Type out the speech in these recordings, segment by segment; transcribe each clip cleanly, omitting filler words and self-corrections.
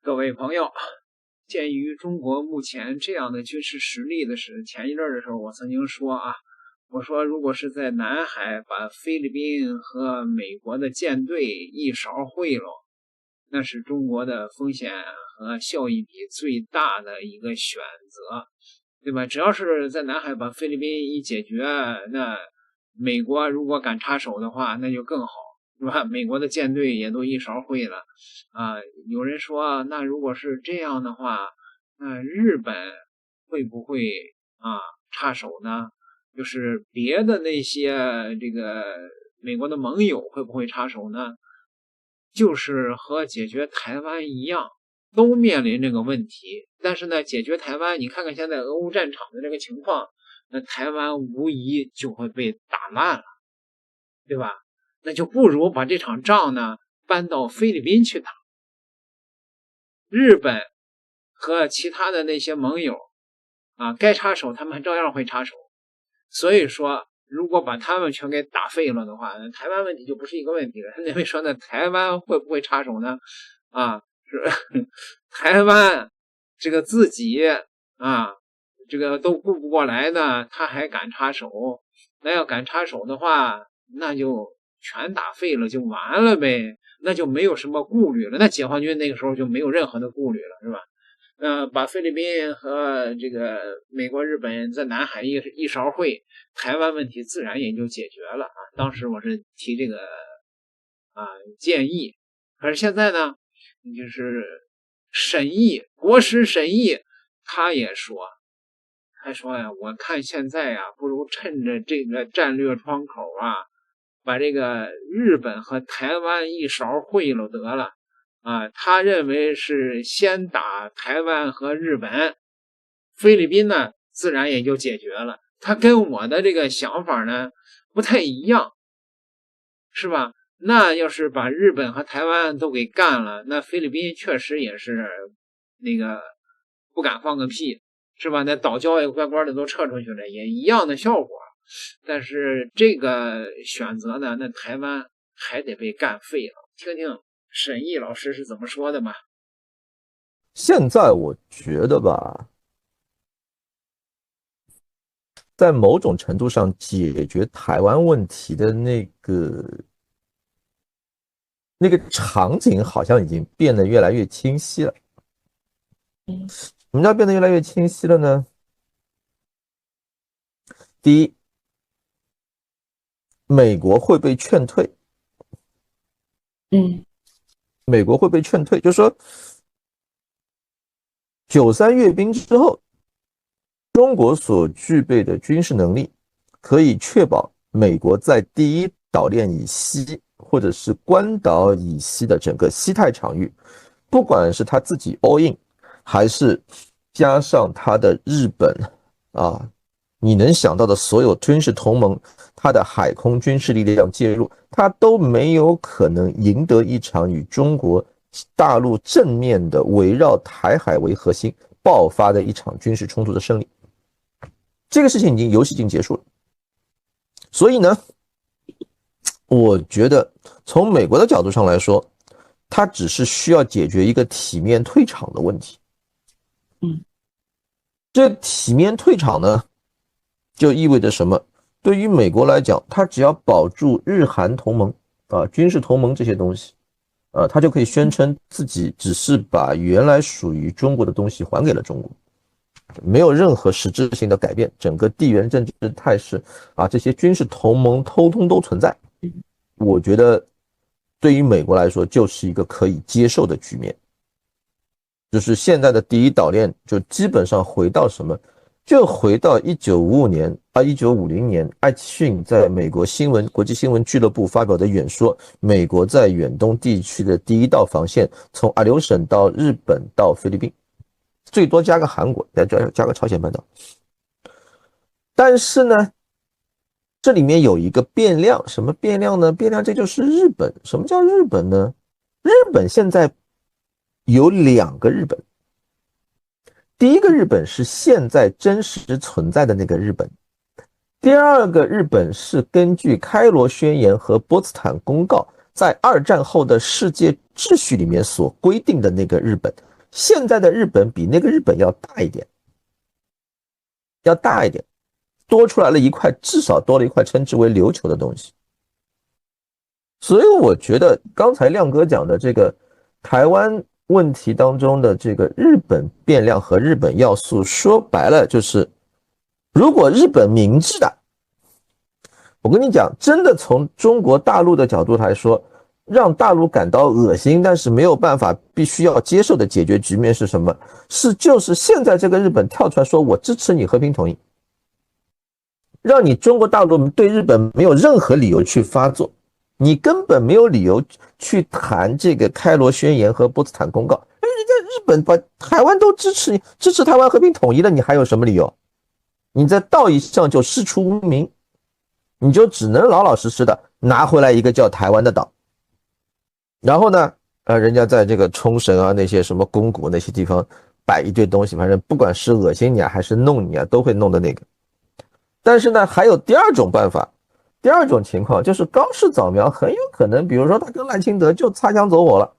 各位朋友，鉴于中国目前这样的军事实力的是，前一阵的时候我曾经说我说如果是在南海把菲律宾和美国的舰队一勺烩了，那是中国的风险和效益比最大的一个选择，对吧？只要是在南海把菲律宾一解决，那美国如果敢插手的话，那就更好，是吧？美国的舰队也都一勺烩了有人说，那如果是这样的话，那日本会不会插手呢？就是别的那些这个美国的盟友会不会插手呢？就是和解决台湾一样，都面临这个问题。但是呢，解决台湾，你看看现在俄乌战场的这个情况，那台湾无疑就会被打烂了，对吧？那就不如把这场仗呢搬到菲律宾去打。日本和其他的那些盟友该插手他们照样会插手。所以说如果把他们全给打废了的话，台湾问题就不是一个问题了。那为说呢，台湾会不会插手呢？是台湾这个自己这个都顾不过来呢，他还敢插手？那要敢插手的话，那就全打废了就完了呗，那就没有什么顾虑了。那解放军那个时候就没有任何的顾虑了，是吧？把菲律宾和这个美国、日本在南海一勺烩，台湾问题自然也就解决了当时我是提这个建议，可是现在呢，就是国师沈毅他说呀，我看现在不如趁着这个战略窗口把这个日本和台湾一勺烩了得了。他认为是先打台湾和日本，菲律宾呢自然也就解决了。他跟我的这个想法呢不太一样，是吧？那要是把日本和台湾都给干了，那菲律宾确实也是那个不敢放个屁，是吧？那岛礁也乖乖的都撤出去了，也一样的效果。但是这个选择呢，那台湾还得被干废了。听听沈毅老师是怎么说的吧。现在我觉得吧，在某种程度上解决台湾问题的那个场景好像已经变得越来越清晰了。什么叫变得越来越清晰了呢？第一，美国会被劝退。美国会被劝退，就是说93阅兵之后，中国所具备的军事能力可以确保美国在第一岛链以西或者是关岛以西的整个西太场域，不管是他自己 all in 还是加上他的日本你能想到的所有军事同盟，他的海空军事力量介入，他都没有可能赢得一场与中国大陆正面的围绕台海为核心爆发的一场军事冲突的胜利。这个事情游戏已经结束了。所以呢，我觉得从美国的角度上来说，他只是需要解决一个体面退场的问题。这体面退场呢，就意味着什么？对于美国来讲，他只要保住日韩同盟军事同盟这些东西他就可以宣称自己只是把原来属于中国的东西还给了中国，没有任何实质性的改变，整个地缘政治态势这些军事同盟通通都存在。我觉得对于美国来说就是一个可以接受的局面，就是现在的第一岛链就基本上回到什么，就回到1950年艾奇逊在美国国际新闻俱乐部发表的演说，美国在远东地区的第一道防线从阿留申到日本到菲律宾，最多加个韩国，再加个朝鲜半岛。但是呢，这里面有一个变量，什么变量呢？变量这就是日本。什么叫日本呢？日本现在有2个日本。第一个日本是现在真实存在的那个日本，第二个日本是根据开罗宣言和波茨坦公告在2战后的世界秩序里面所规定的那个日本，现在的日本比那个日本要大一点，多出来了一块，至少多了一块称之为琉球的东西。所以我觉得刚才亮哥讲的这个台湾问题当中的这个日本变量和日本要素，说白了就是如果日本明智的，我跟你讲，真的从中国大陆的角度来说，让大陆感到恶心，但是没有办法必须要接受的解决局面是什么？就是现在这个日本跳出来说我支持你和平统一，让你中国大陆对日本没有任何理由去发作，你根本没有理由去谈这个开罗宣言和波茨坦公告。人家日本把台湾都支持你，支持台湾和平统一了，你还有什么理由？你在道义上就师出无名，你就只能老老实实的拿回来一个叫台湾的岛。然后呢，人家在这个冲绳啊那些什么宫古那些地方摆一堆东西，反正不管是恶心你啊还是弄你啊，都会弄的那个。但是呢，还有第二种办法，第二种情况就是高市早苗很有可能，比如说他跟赖清德就擦枪走火了，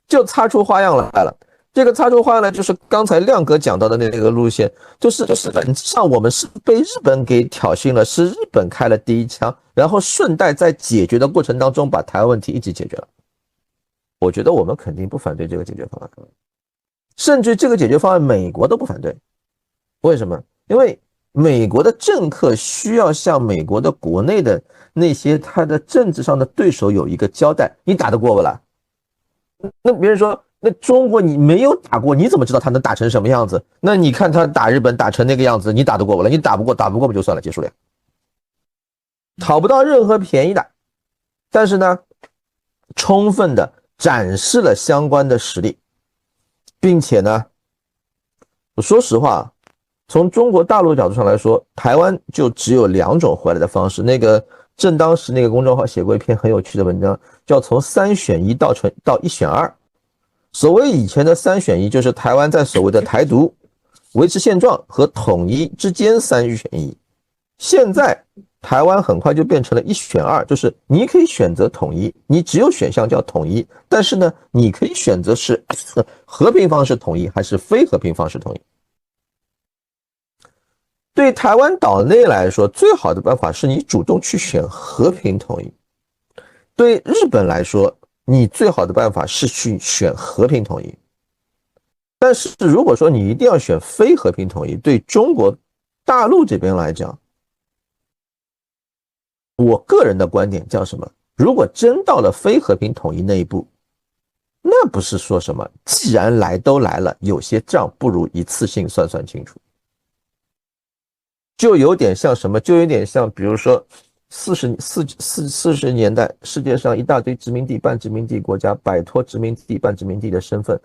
就擦出花样来了。这个擦出花样来就是刚才亮哥讲到的那个路线，就是本质上我们是被日本给挑衅了，是日本开了第一枪，然后顺带在解决的过程当中把台湾问题一起解决了。我觉得我们肯定不反对这个解决方案，甚至这个解决方案美国都不反对。为什么？因为美国的政客需要向美国的国内的那些他的政治上的对手有一个交代，你打得过不啦？那别人说那中国你没有打过，你怎么知道他能打成什么样子？那你看他打日本打成那个样子，你打得过不了？你打不过不就算了，结束了呀，讨不到任何便宜的。但是呢，充分的展示了相关的实力，并且呢，我说实话，从中国大陆角度上来说，台湾就只有两种回来的方式。那个正当时那个公众号写过一篇很有趣的文章，叫从3选1到1选2。所谓以前的3选1，就是台湾在所谓的台独、维持现状和统一之间3选1。现在台湾很快就变成了1选2，就是你可以选择统一，你只有选项叫统一，但是呢，你可以选择是和平方式统一还是非和平方式统一。对台湾岛内来说，最好的办法是你主动去选和平统一。对日本来说，你最好的办法是去选和平统一。但是如果说你一定要选非和平统一，对中国大陆这边来讲，我个人的观点叫什么？如果真到了非和平统一那一步，那不是说什么既然来都来了，有些账不如一次性算清楚。就有点像什么？就有点像比如说40年代世界上一大堆殖民地半殖民地国家摆脱殖民地半殖民地的身份，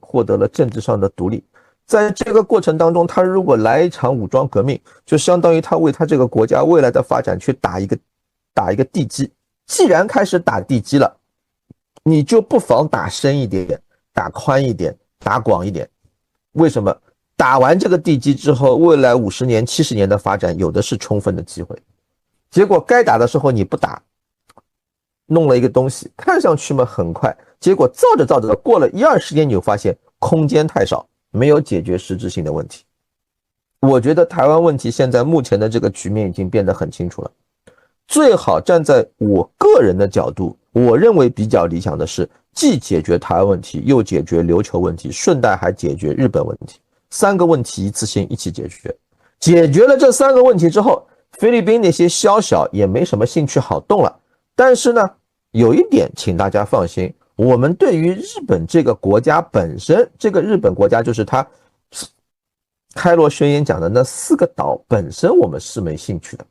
获得了政治上的独立。在这个过程当中，他如果来一场武装革命，就相当于他为他这个国家未来的发展去打一个地基。既然开始打地基了，你就不妨打深一点，打宽一点，打广一点。为什么？打完这个地基之后，未来50年、70年的发展有的是充分的机会。结果该打的时候你不打，弄了一个东西，看上去嘛很快，结果造着过了10-20年，你就发现空间太少，没有解决实质性的问题。我觉得台湾问题现在目前的这个局面已经变得很清楚了。最好站在我个人的角度，我认为比较理想的是既解决台湾问题，又解决琉球问题，顺带还解决日本问题，3个问题一次性一起解决。解决了这3个问题之后，菲律宾那些宵小也没什么兴趣好动了。但是呢，有一点请大家放心，我们对于日本这个国家本身，这个日本国家就是它开罗宣言讲的那4个岛本身，我们是没兴趣的。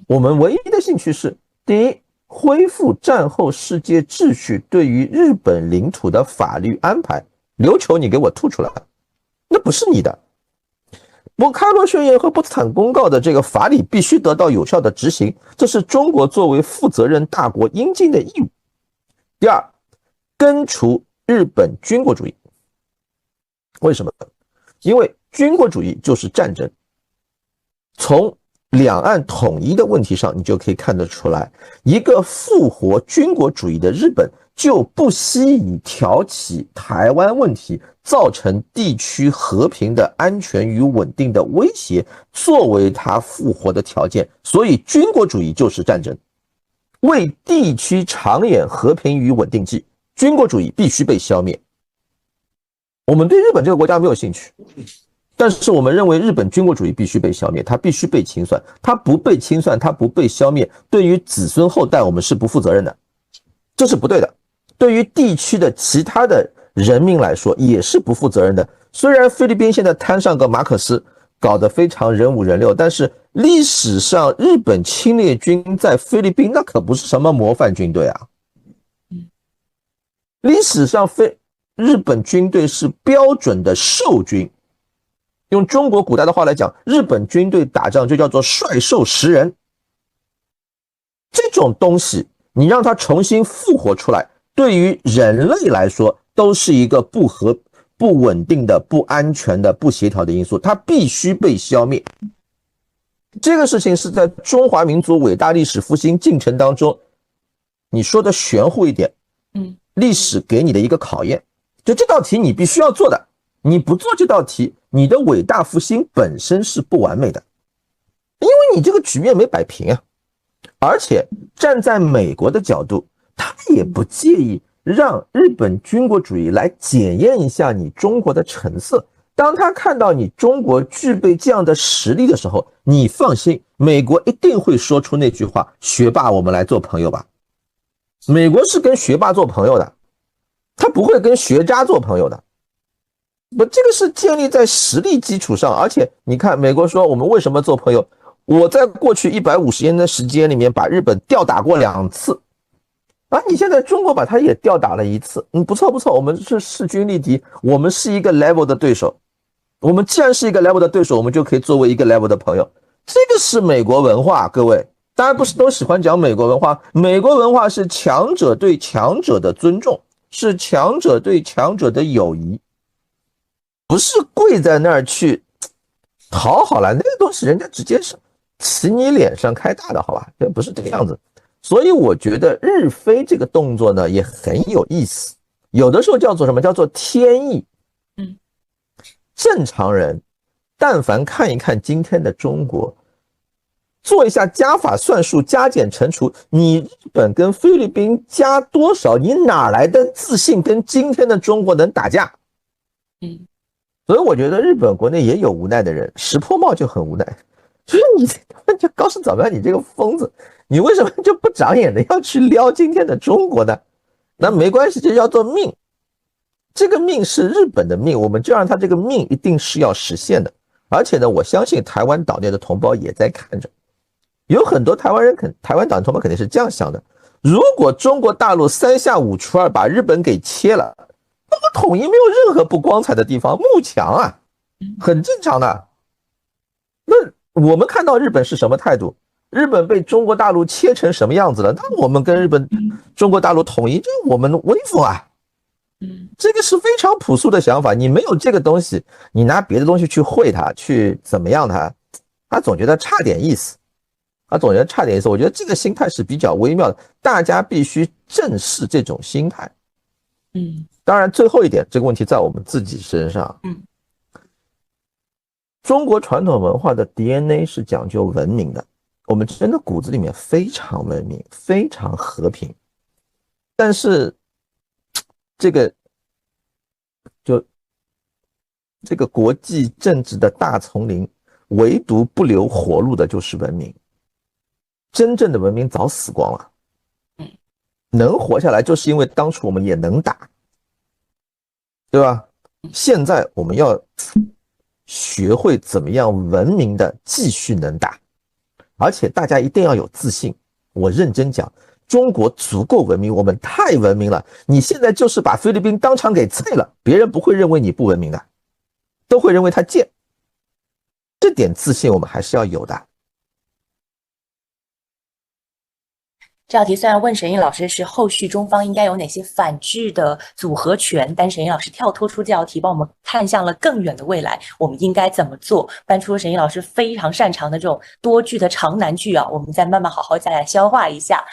我们唯一的兴趣是，第一，恢复战后世界秩序对于日本领土的法律安排。琉球你给我吐出来，那不是你的。开罗宣言和波茨坦公告的这个法理必须得到有效的执行，这是中国作为负责任大国应尽的义务。第二，根除日本军国主义。为什么？因为军国主义就是战争。从两岸统一的问题上，你就可以看得出来，一个复活军国主义的日本就不惜以挑起台湾问题，造成地区和平的安全与稳定的威胁作为他复活的条件，所以军国主义就是战争。为地区长远和平与稳定计，军国主义必须被消灭。我们对日本这个国家没有兴趣，但是我们认为日本军国主义必须被消灭，它必须被清算，它不被清算，它不被消灭，对于子孙后代我们是不负责任的，这是不对的。对于地区的其他的人民来说也是不负责任的。虽然菲律宾现在摊上个马可斯搞得非常人五人六，但是历史上日本侵略军在菲律宾那可不是什么模范军队啊。历史上日本军队是标准的兽军，用中国古代的话来讲，日本军队打仗就叫做率兽食人。这种东西你让它重新复活出来，对于人类来说都是一个不稳定的、不安全的、不协调的因素，它必须被消灭。这个事情是在中华民族伟大历史复兴进程当中，你说的玄乎一点，历史给你的一个考验，就这道题你必须要做的，你不做这道题，你的伟大复兴本身是不完美的，因为你这个局面没摆平啊。而且站在美国的角度，他也不介意让日本军国主义来检验一下你中国的成色。当他看到你中国具备这样的实力的时候，你放心，美国一定会说出那句话：学霸，我们来做朋友吧。美国是跟学霸做朋友的，他不会跟学渣做朋友的。这个是建立在实力基础上。而且你看，美国说我们为什么做朋友？我在过去150年的时间里面把日本吊打过2次，你现在中国把它也吊打了1次，不错不错，我们是势均力敌，我们是一个 level 的对手。我们既然是一个 level 的对手，我们就可以作为一个 level 的朋友。这个是美国文化，各位，大家不是都喜欢讲美国文化？美国文化是强者对强者的尊重，是强者对强者的友谊，不是跪在那儿去讨好了，那个东西人家直接是骑你脸上开大的，好吧？这不是这个样子。所以我觉得日非这个动作呢也很有意思，有的时候叫做什么？叫做天意。正常人但凡看一看今天的中国，做一下加法算术、加减乘除，你日本跟菲律宾加多少，你哪来的自信跟今天的中国能打架？所以我觉得日本国内也有无奈的人，石破茂就很无奈，就是你就高市早苗，你这个疯子，你为什么就不长眼的要去撩今天的中国呢？那没关系，这叫做命，这个命是日本的命，我们就让他这个命一定是要实现的。而且呢，我相信台湾岛内的同胞也在看着，有很多台湾岛内同胞肯定是这样想的：如果中国大陆3下5除2把日本给切了，那么统一没有任何不光彩的地方，慕强啊，很正常的。那我们看到日本是什么态度？日本被中国大陆切成什么样子了？那我们跟中国大陆统一，就我们威风啊！这个是非常朴素的想法。你没有这个东西，你拿别的东西去会它，去怎么样它，他总觉得差点意思。我觉得这个心态是比较微妙的，大家必须正视这种心态。当然最后一点，这个问题在我们自己身上。中国传统文化的 DNA 是讲究文明的，我们真的骨子里面非常文明，非常和平。但是这个国际政治的大丛林，唯独不留活路的就是文明。真正的文明早死光了，能活下来就是因为当初我们也能打，对吧？现在我们要学会怎么样文明的继续能打，而且大家一定要有自信。我认真讲，中国足够文明，我们太文明了。你现在就是把菲律宾当场给菜了，别人不会认为你不文明的，都会认为他贱。这点自信我们还是要有的。这道题虽然问沈毅老师是后续中方应该有哪些反制的组合拳，但沈毅老师跳脱出这道题，帮我们看向了更远的未来，我们应该怎么做？搬出了沈毅老师非常擅长的这种多句的长难句啊，我们再慢慢好好再来消化一下。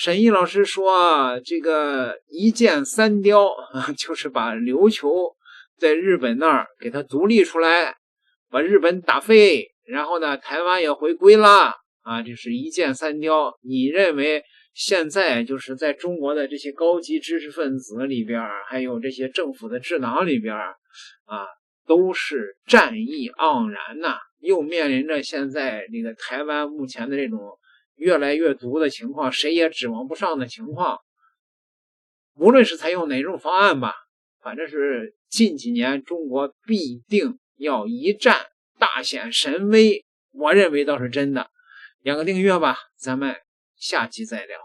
沈毅老师说这个一箭三雕就是把琉球在日本那儿给它独立出来，把日本打废，然后呢台湾也回归了啊，这是一箭三雕。你认为现在就是在中国的这些高级知识分子里边，还有这些政府的智囊里边啊，都是战意盎然呐，又面临着现在这个台湾目前的这种越来越毒的情况，谁也指望不上的情况。无论是采用哪种方案吧，反正是近几年中国必定要一战大显神威，我认为倒是真的。点个订阅吧，咱们下期再聊。